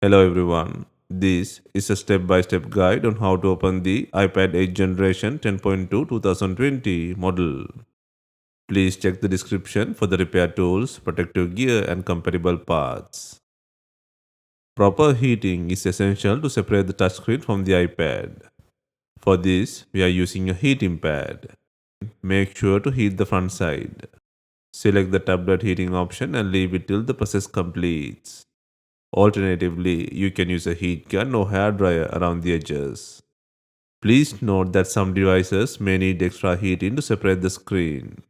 Hello everyone. This is a step-by-step guide on how to open the iPad 8 generation 10.2 2020 model. Please check the description for the repair tools, protective gear and compatible parts. Proper heating is essential to separate the touchscreen from the iPad. For this, we are using a heating pad. Make sure to heat the front side. Select the tablet heating option and leave it till the process completes. Alternatively, you can use a heat gun or hair dryer around the edges. Please note that some devices may need extra heating to separate the screen.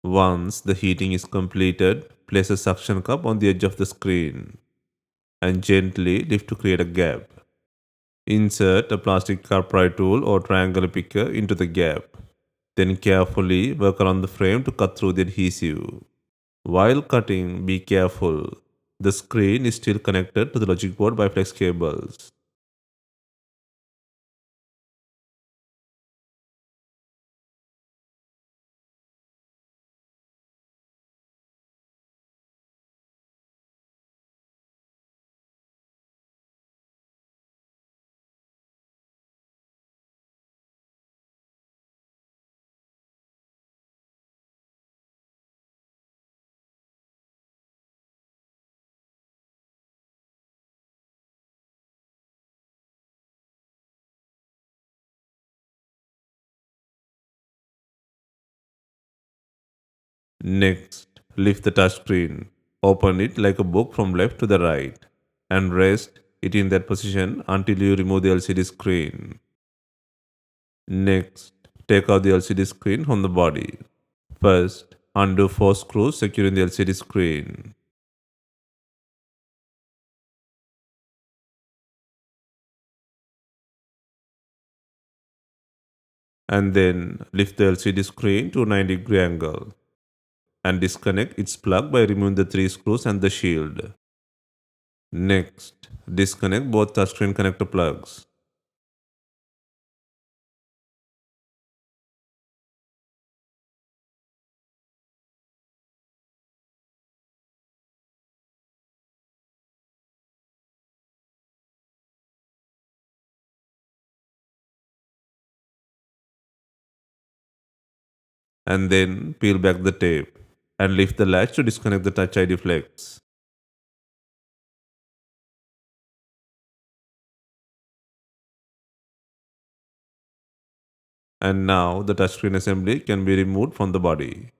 Once the heating is completed, place a suction cup on the edge of the screen and gently lift to create a gap. Insert a plastic car pry tool or triangular picker into the gap. Then carefully work around the frame to cut through the adhesive. While cutting, be careful. The screen is still connected to the logic board by flex cables. Next, lift the touchscreen. Open it like a book from left to the right and rest it in that position until you remove the LCD screen. Next, take out the LCD screen from the body. First, undo 4 screws securing the LCD screen. And then lift the LCD screen to a 90-degree angle and disconnect its plug by removing the 3 screws and the shield. Next, disconnect both touchscreen connector plugs. And then peel back the tape and lift the latch to disconnect the Touch ID flex. And now the touchscreen assembly can be removed from the body.